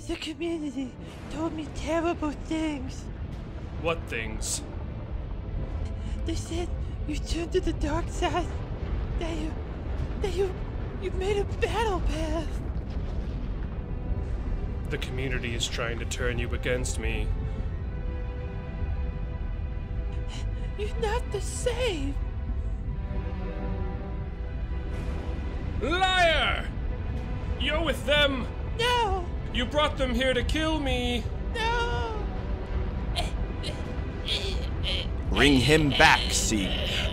The community told me terrible things. What things? They said you turned to the dark side. That you made a battle pass. The community is trying to turn you against me. You're not the same. Liar! You're with them! No! You brought them here to kill me! No! Bring him back, Siege.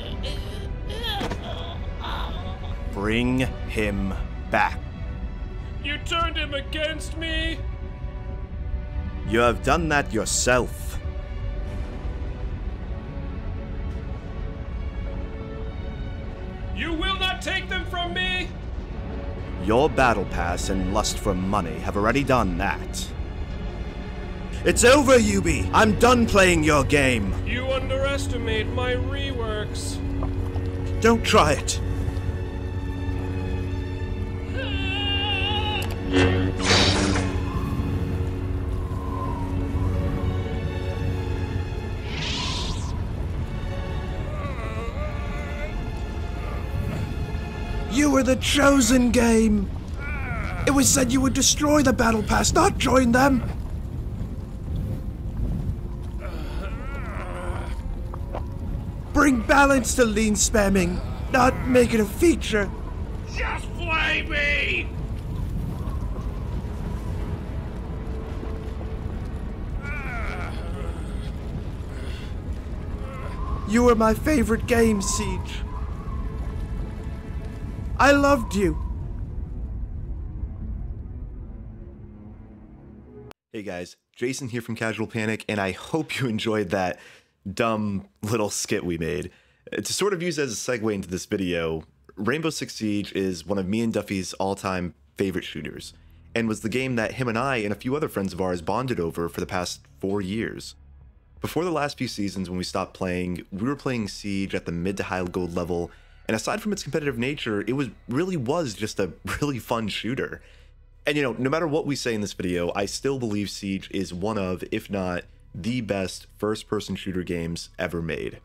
Bring him back. You turned him against me! You have done that yourself. You will not take them from me! Your battle pass and lust for money have already done that. It's over, Yubi! I'm done playing your game! You underestimate my reworks. Don't try it! You were the chosen game! It was said you would destroy the battle pass, not join them! Bring balance to lean spamming, not make it a feature! Just play me! You were my favorite game, Siege. I loved you. Hey guys, Jason here from Casual Panic, and I hope you enjoyed that dumb little skit we made. To sort of use as a segue into this video, Rainbow Six Siege is one of me and Duffy's all-time favorite shooters, and was the game that him and I and a few other friends of ours bonded over for the past 4 years. Before the last few seasons when we stopped playing, we were playing Siege at the mid to high gold level, and aside from its competitive nature, it really was just a really fun shooter. And you know, no matter what we say in this video, I still believe Siege is one of, if not the best first-person shooter games ever made.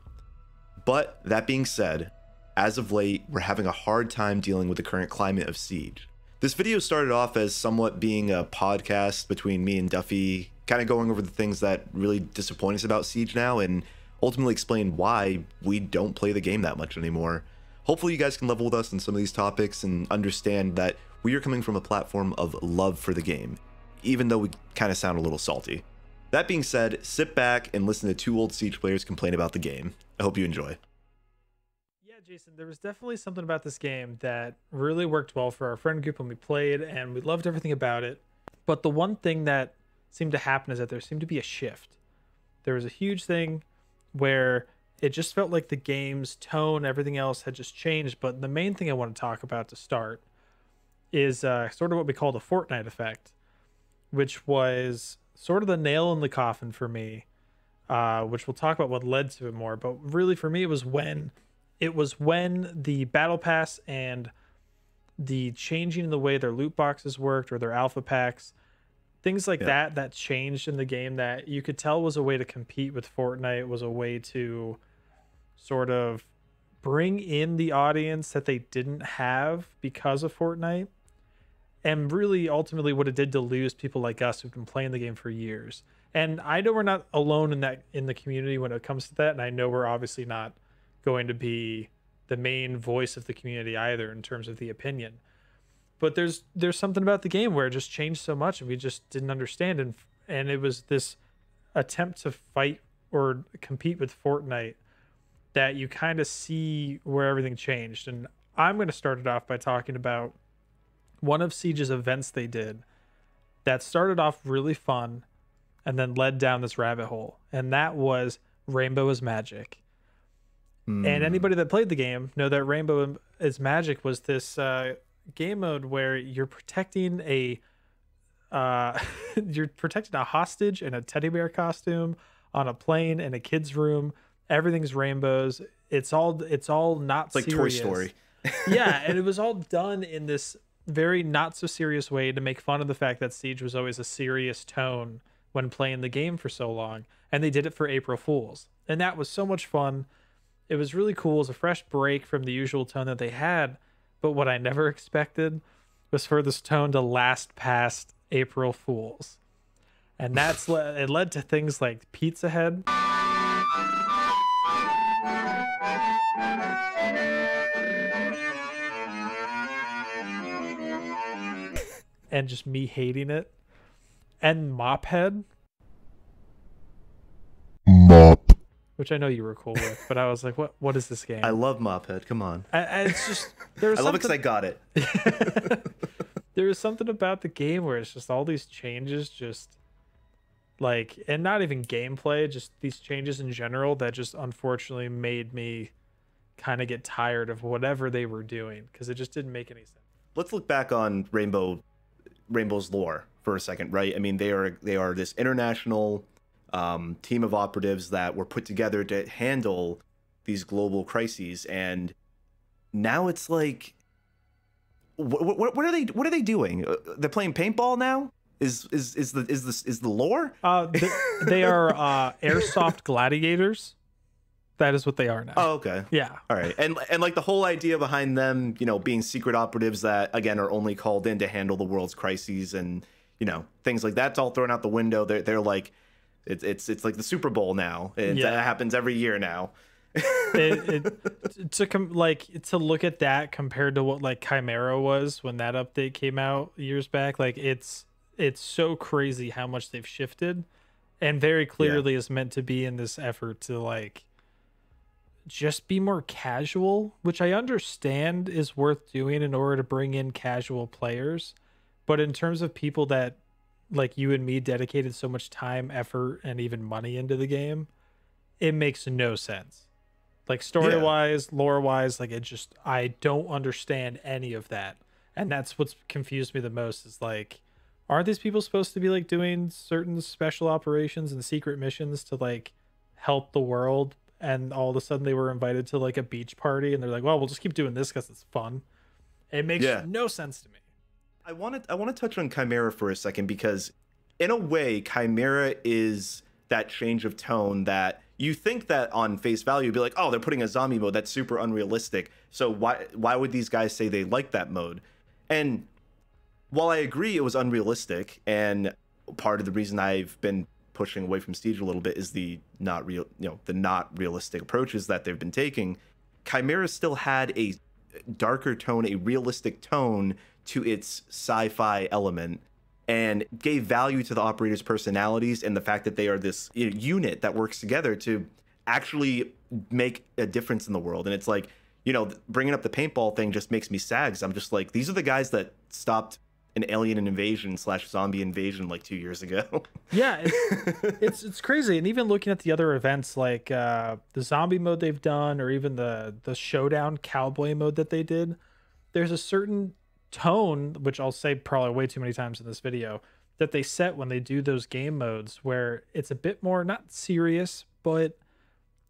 But that being said, as of late, we're having a hard time dealing with the current climate of Siege. This video started off as somewhat being a podcast between me and Duffy, kind of going over the things that really disappoint us about Siege now, and ultimately explain why we don't play the game that much anymore. Hopefully you guys can level with us on some of these topics and understand that we are coming from a platform of love for the game, even though we kind of sound a little salty. That being said, sit back and listen to two old Siege players complain about the game. I hope you enjoy. Yeah, Jason, there was definitely something about this game that really worked well for our friend group when we played, and we loved everything about it. But the one thing that seemed to happen is that there seemed to be a shift. There was a huge thing where it just felt like the game's tone, everything else had just changed. But the main thing I want to talk about to start is sort of what we call the Fortnite effect, which was sort of the nail in the coffin for me, which we'll talk about what led to it more. But really for me, it was when the battle pass and the changing the way their loot boxes worked or their alpha packs, things like that changed in the game that you could tell was a way to compete with Fortnite, was a way to sort of bring in the audience that they didn't have because of Fortnite. And really, ultimately, what it did to lose people like us who've been playing the game for years. And I know we're not alone in the community when it comes to that. And I know we're obviously not going to be the main voice of the community either in terms of the opinion. But there's something about the game where it just changed so much and we just didn't understand. And it was this attempt to fight or compete with Fortnite that you kind of see where everything changed. And I'm going to start it off by talking about one of Siege's events they did that started off really fun and then led down this rabbit hole. And that was Rainbow is Magic. And anybody that played the game know that Rainbow is Magic was this game mode where you're protecting a hostage in a teddy bear costume on a plane in a kid's room. Everything's rainbows. It's all not like serious. Toy Story. Yeah, and it was all done in this very not so serious way to make fun of the fact that Siege was always a serious tone when playing the game for so long. And they did it for April Fools. And that was so much fun. It was really cool. It was a fresh break from the usual tone that they had. But what I never expected was for this tone to last past April Fools. And that's it led to things like Pizza Head. And just me hating it. And Mop Head. Mop. Which I know you were cool with, but I was like, what is this game? I love Mophead. Come on. It's just there's I love it because I got it. There was something about the game where it's just all these changes, just like, and not even gameplay, just these changes in general that just unfortunately made me kind of get tired of whatever they were doing because it just didn't make any sense. Let's look back on Rainbow's lore for a second, right? I mean, they are this international team of operatives that were put together to handle these global crises, and now it's like, what are they doing? They're playing paintball now. Is the lore? They are airsoft gladiators. That is what they are now. Oh, okay. Yeah. All right. And like the whole idea behind them, being secret operatives that again are only called in to handle the world's crises and things like that's all thrown out the window. They're like, it's like the Super Bowl now. That happens every year now. To look at that compared to what like Chimera was when that update came out years back, like it's so crazy how much they've shifted, and very clearly is meant to be in this effort to like just be more casual, which I understand is worth doing in order to bring in casual players. But in terms of people that like you and me dedicated so much time, effort, and even money into the game, it makes no sense. Like story-wise, lore-wise, like I don't understand any of that. And that's what's confused me the most is like, aren't these people supposed to be like doing certain special operations and secret missions to like help the world? And all of a sudden they were invited to like a beach party and they're like, well, we'll just keep doing this because it's fun. It makes no sense to me. I want to touch on Chimera for a second because in a way, Chimera is that change of tone that you think that on face value, you'd be like, oh, they're putting a zombie mode. That's super unrealistic. So why would these guys say they like that mode? And while I agree it was unrealistic, and part of the reason I've been pushing away from Siege a little bit is the not realistic approaches that they've been taking, Chimera still had a darker tone, a realistic tone to its sci-fi element, and gave value to the operators' personalities and the fact that they are this unit that works together to actually make a difference in the world. And it's like, bringing up the paintball thing just makes me sad because I'm just like, these are the guys that stopped an alien invasion / zombie invasion like 2 years ago. Yeah, it's crazy. And even looking at the other events like the zombie mode they've done, or even the showdown cowboy mode that they did, there's a certain tone, which I'll say probably way too many times in this video, that they set when they do those game modes where it's a bit more not serious, but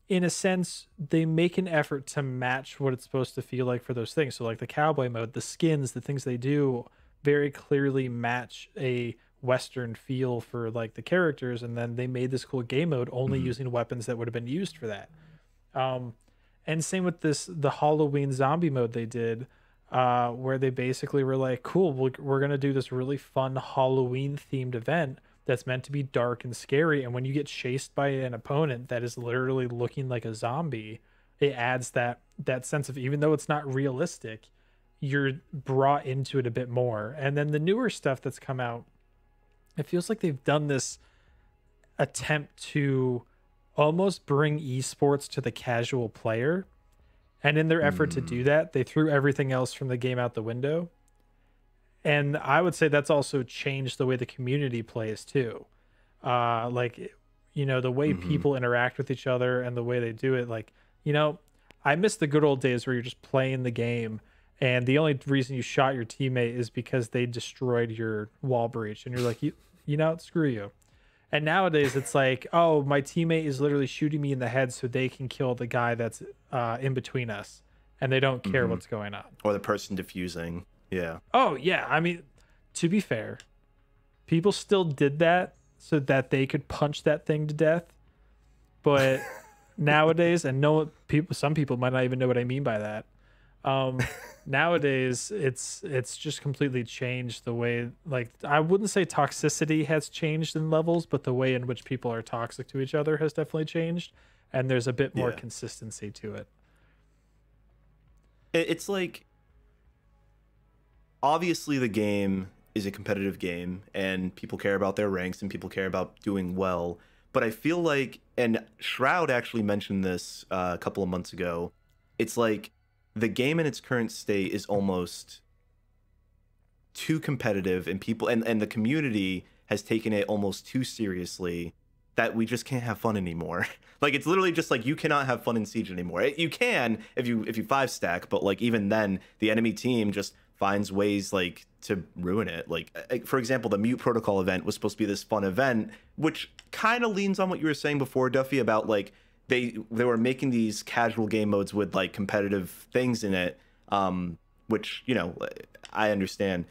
in a sense they make an effort to match what it's supposed to feel like for those things. So like the cowboy mode, the skins, the things they do very clearly match a Western feel for like the characters, and then they made this cool game mode only using weapons that would have been used for that. And same with the Halloween zombie mode they did, where they basically were like, cool, we're gonna do this really fun Halloween themed event that's meant to be dark and scary, and when you get chased by an opponent that is literally looking like a zombie, it adds that sense of, even though it's not realistic, you're brought into it a bit more. And then the newer stuff that's come out, it feels like they've done this attempt to almost bring esports to the casual player. And in their effort to do that, they threw everything else from the game out the window. And I would say that's also changed the way the community plays too. The way people interact with each other and the way they do it. Like, I miss the good old days where you're just playing the game and the only reason you shot your teammate is because they destroyed your wall breach. And you're like, screw you. And nowadays it's like, oh, my teammate is literally shooting me in the head so they can kill the guy that's in between us. And they don't care what's going on. Or the person defusing. Yeah. Oh yeah, I mean, to be fair, people still did that so that they could punch that thing to death. But nowadays, and some people might not even know what I mean by that. Nowadays, it's just completely changed the way. Like, I wouldn't say toxicity has changed in levels, but the way in which people are toxic to each other has definitely changed, and there's a bit more consistency to it. It's like, obviously the game is a competitive game and people care about their ranks and people care about doing well, but I feel like, and Shroud actually mentioned this a couple of months ago, it's like the game in its current state is almost too competitive, and people and the community has taken it almost too seriously, that we just can't have fun anymore. Like, it's literally just like, you cannot have fun in Siege anymore. You can if you 5-stack, but like, even then the enemy team just finds ways like to ruin it. Like, for example, the Mute Protocol event was supposed to be this fun event, which kind of leans on what you were saying before, Duffy, about like they were making these casual game modes with like competitive things in it, which, you know, I understand.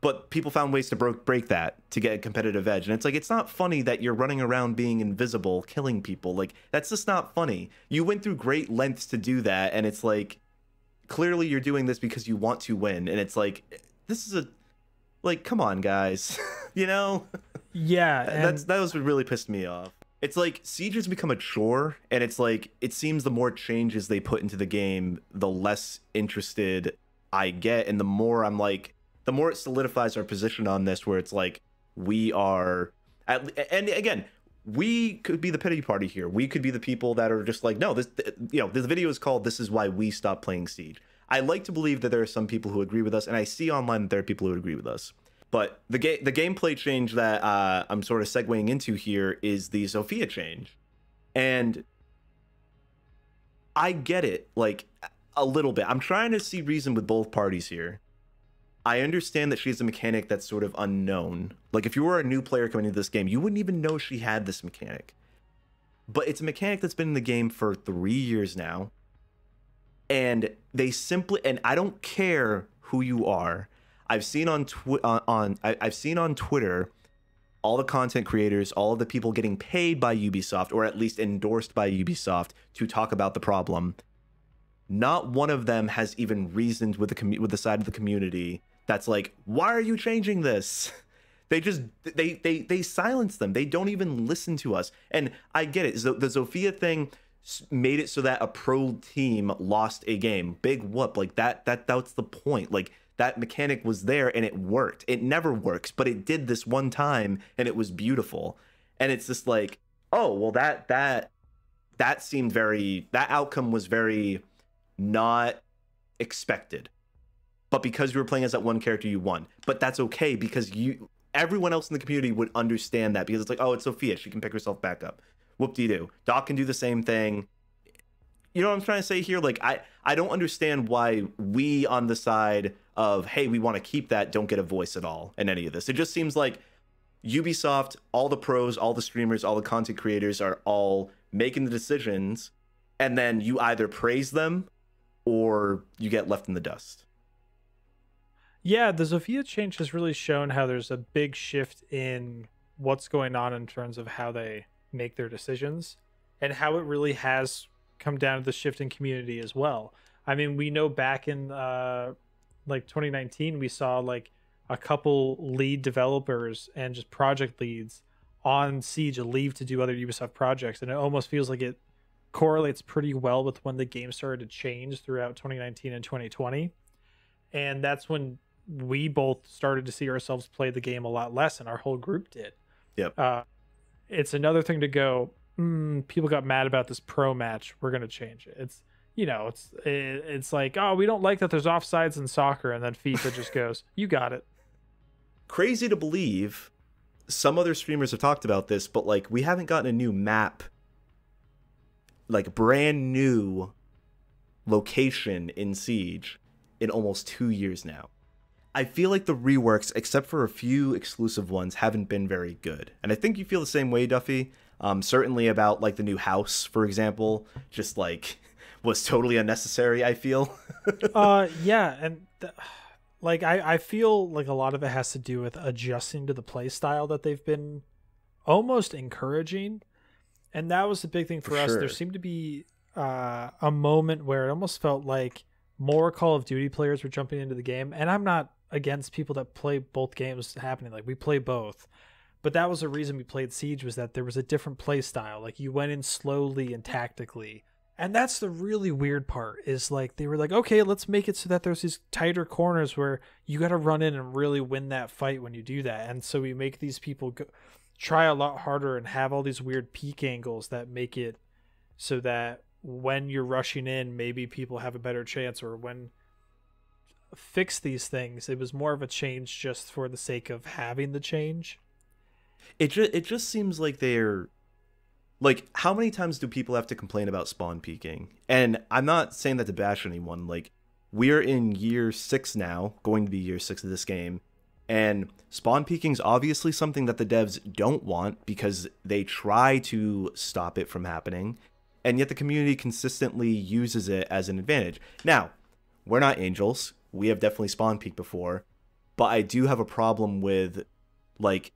But people found ways to break that to get a competitive edge. And it's like, it's not funny that you're running around being invisible, killing people. Like, that's just not funny. You went through great lengths to do that, and it's like, clearly you're doing this because you want to win. And it's like, this is like, come on, guys. You know? Yeah. That was what really pissed me off. It's like, Siege has become a chore, and it's like, it seems the more changes they put into the game, the less interested I get, and the more I'm like, the more it solidifies our position on this, where it's like, we are and again, we could be the pity party here. We could be the people that are just like, no, this, you know, this video is called "This is why we stopped playing Siege." I like to believe that there are some people who agree with us, and I see online that there are people who agree with us. But the gameplay change that I'm sort of segueing into here is the Zofia change, and I get it, like, a little bit. I'm trying to see reason with both parties here. I understand that she's a mechanic that's sort of unknown. Like, if you were a new player coming into this game, you wouldn't even know she had this mechanic. But it's a mechanic that's been in the game for 3 years now. And they simply, and I don't care who you are. I've seen on I've seen on Twitter all the content creators, all of the people getting paid by Ubisoft, or at least endorsed by Ubisoft, to talk about the problem. Not one of them has even reasoned with the side of the community that's like, why are you changing this? They just they silence them. They don't even listen to us. And I get it. The Zofia thing made it so that a pro team lost a game. Big whoop. Like, that's the point. Like, that mechanic was there and it worked. It never works, but it did this one time and it was beautiful. And it's just like, oh, well, that seemed very, that outcome was very not expected, but because you were playing as that one character, you won. But that's okay, because everyone else in the community would understand that, because it's like, oh, it's Zofia, she can pick herself back up. Whoop-de-doo. Doc can do the same thing. You know what I'm trying to say here? Like, I don't understand why we on the side of, hey, we want to keep that, don't get a voice at all in any of this. It just seems like Ubisoft, all the pros, all the streamers, all the content creators are all making the decisions, and then you either praise them or you get left in the dust. Yeah, the Zofia change has really shown how there's a big shift in what's going on in terms of how they make their decisions, and how it really has come down to the shift in community as well. I mean, we know back in like 2019, we saw like a couple lead developers and just project leads on Siege leave to do other Ubisoft projects, and it almost feels like it correlates pretty well with when the game started to change throughout 2019 and 2020. And that's when we both started to see ourselves play the game a lot less, and our whole group did. Yep. It's another thing to go, people got mad about this pro match, we're going to change it. It's, you know, it's like, oh, we don't like that there's offsides in soccer, and then FIFA just goes, you got it. Crazy to believe. Some other streamers have talked about this, but like, we haven't gotten a new map, like brand new location in Siege, in almost 2 years now. I feel like the reworks, except for a few exclusive ones, haven't been very good. And I think you feel the same way, Duffy. Certainly about like the new house, for example, just like was totally unnecessary, I feel. Yeah, and Like I feel like a lot of it has to do with adjusting to the play style that they've been almost encouraging. And that was the big thing for us. sure. There seemed to be a moment where it almost felt like more Call of Duty players were jumping into the game. And I'm not against people that play both games happening. Like we play both. But that was the reason we played Siege, was that there was a different play style. Like you went in slowly and tactically. And that's the really weird part, is like they were like, okay, let's make it so that there's these tighter corners where you got to run in and really win that fight when you do that. And so we make these people try a lot harder and have all these weird peak angles that make it so that when you're rushing in, maybe people have a better chance, or when fix these things. It was more of a change just for the sake of having the change. It just seems like they're like, how many times do people have to complain about spawn peaking? And I'm not saying that to bash anyone. Like, we're in year 6 now, going to be year 6 of this game, and spawn peaking is obviously something that the devs don't want because they try to stop it from happening, and yet the community consistently uses it as an advantage. Now, we're not angels. We have definitely spawn peaked before, but I do have a problem with, like,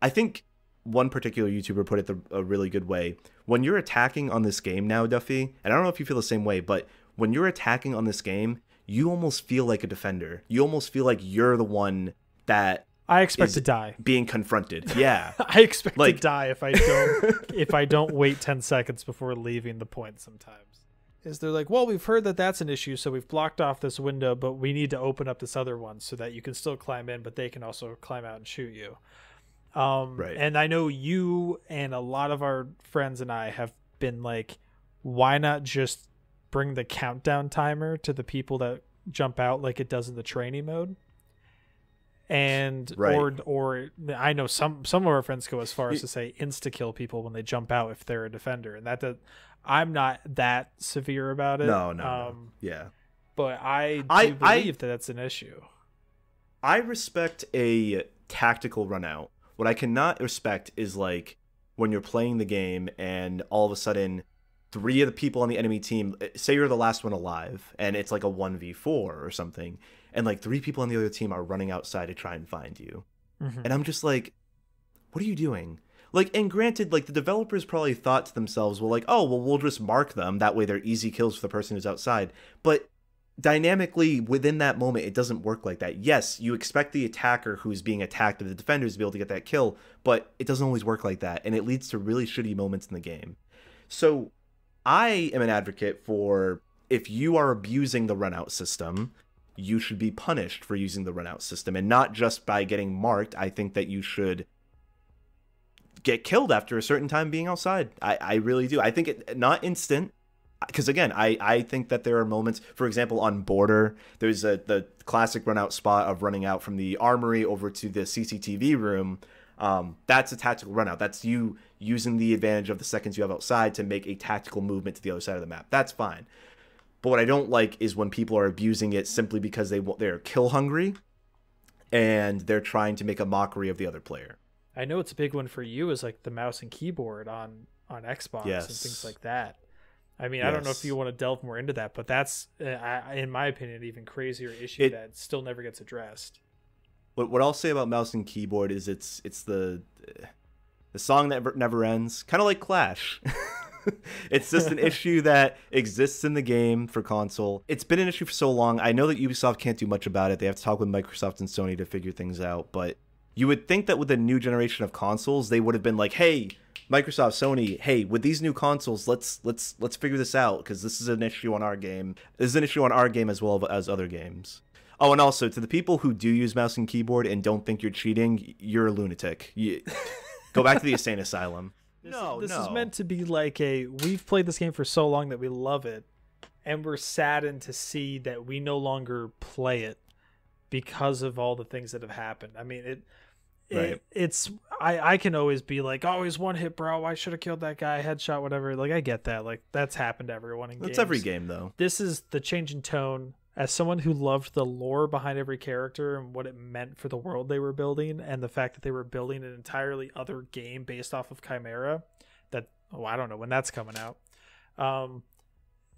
I think one particular YouTuber put it a really good way. When you're attacking on this game now, Duffy, and I don't know if you feel the same way, but when you're attacking on this game, you almost feel like a defender. You almost feel like you're the one that I expect to die. Being confronted. Yeah. I expect to die if I don't wait 10 seconds before leaving the point sometimes. Is they're like, well, we've heard that that's an issue, so we've blocked off this window, but we need to open up this other one so that you can still climb in, but they can also climb out and shoot you. Right. And I know you and a lot of our friends and I have been like, why not just bring the countdown timer to the people that jump out like it does in the training mode? And right. or I know some of our friends go as far as to say insta kill people when they jump out if they're a defender, and I'm not that severe about it. No. Yeah. But I believe that that's an issue. I respect a tactical run out. What I cannot respect is like when you're playing the game and all of a sudden 3 of the people on the enemy team, say you're the last one alive and it's like a 1v4 or something, and like 3 people on the other team are running outside to try and find you. Mm-hmm. And I'm just like, what are you doing? Like, and granted, like the developers probably thought to themselves, well, like, oh, well, we'll just mark them. That way they're easy kills for the person who's outside. But dynamically within that moment, it doesn't work like that. Yes, you expect the attacker who's being attacked of the defenders to be able to get that kill, but it doesn't always work like that, and it leads to really shitty moments in the game. So I am an advocate for, if you are abusing the runout system, you should be punished for using the runout system, and not just by getting marked. I think that you should get killed after a certain time being outside. I really do. I think it not instant, because again, I think that there are moments, for example, on Border, there's the classic run out spot of running out from the armory over to the CCTV room. That's a tactical run out. That's you using the advantage of the seconds you have outside to make a tactical movement to the other side of the map. That's fine. But what I don't like is when people are abusing it simply because they're kill hungry and they're trying to make a mockery of the other player. I know it's a big one for you, is like the mouse and keyboard on Xbox. Yes. And things like that. I mean, yes. I don't know if you want to delve more into that, but that's, in my opinion, an even crazier issue that still never gets addressed. What I'll say about mouse and keyboard is it's the song that never ends, kind of like Clash. It's just an issue that exists in the game for console. It's been an issue for so long. I know that Ubisoft can't do much about it. They have to talk with Microsoft and Sony to figure things out, but you would think that with the new generation of consoles, they would have been like, hey, Microsoft, Sony, hey, with these new consoles, let's figure this out, because this is an issue on our game. This is an issue on our game as well as other games. Oh, and also, to the people who do use mouse and keyboard and don't think you're cheating, you're a lunatic. Go back to the insane asylum. This is meant to be like we've played this game for so long that we love it, and we're saddened to see that we no longer play it because of all the things that have happened. I mean, it's I can always be like, oh, he's one hit, bro. I should have killed that guy, headshot, whatever. Like, I get that. Like, that's happened to everyone in games. That's every game, though. This is the change in tone. As someone who loved the lore behind every character and what it meant for the world they were building, and the fact that they were building an entirely other game based off of Chimera, I don't know when that's coming out.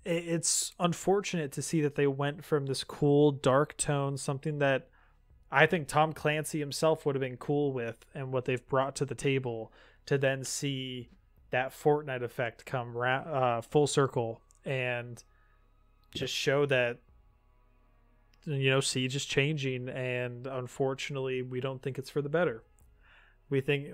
It's unfortunate to see that they went from this cool dark tone, something that I think Tom Clancy himself would have been cool with, and what they've brought to the table, to then see that Fortnite effect come full circle and just show that, you know, Siege is changing, and unfortunately we don't think it's for the better. We think,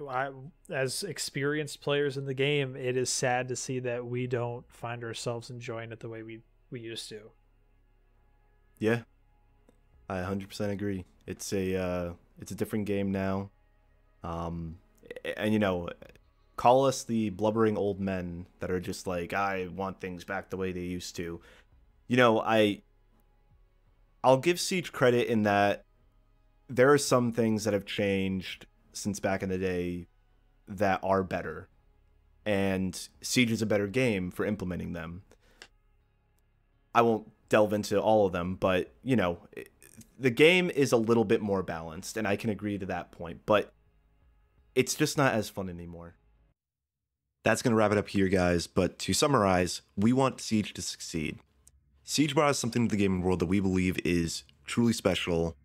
as experienced players in the game, it is sad to see that we don't find ourselves enjoying it the way we used to. Yeah, I 100% agree. It's a different game now, and you know, call us the blubbering old men that are just like, I want things back the way they used to. You know, I'll give Siege credit in that there are some things that have changed since back in the day that are better, and Siege is a better game for implementing them. I won't delve into all of them, but you know, the game is a little bit more balanced, and I can agree to that point, but it's just not as fun anymore. That's going to wrap it up here, guys, but to summarize, we want Siege to succeed. Siege brought us something to the gaming world that we believe is truly special,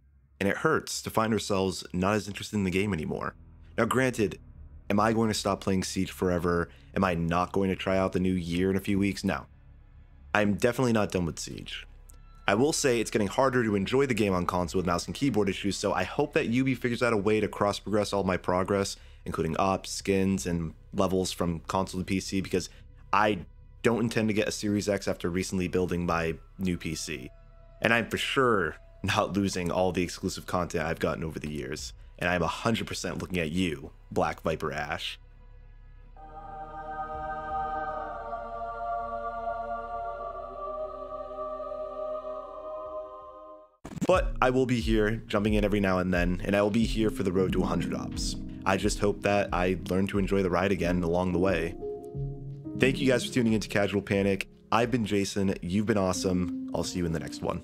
and it hurts to find ourselves not as interested in the game anymore. Now, granted, am I going to stop playing Siege forever? Am I not going to try out the new year in a few weeks? No. I'm definitely not done with Siege. I will say it's getting harder to enjoy the game on console with mouse and keyboard issues, so I hope that Ubi figures out a way to cross-progress all my progress, including ops, skins, and levels from console to PC, because I don't intend to get a Series X after recently building my new PC. And I'm for sure not losing all the exclusive content I've gotten over the years. And I'm 100% looking at you, Black Viper Ash. But I will be here, jumping in every now and then, and I will be here for the road to 100 ops. I just hope that I learn to enjoy the ride again along the way. Thank you guys for tuning into Casual Panic. I've been Jason, you've been awesome. I'll see you in the next one.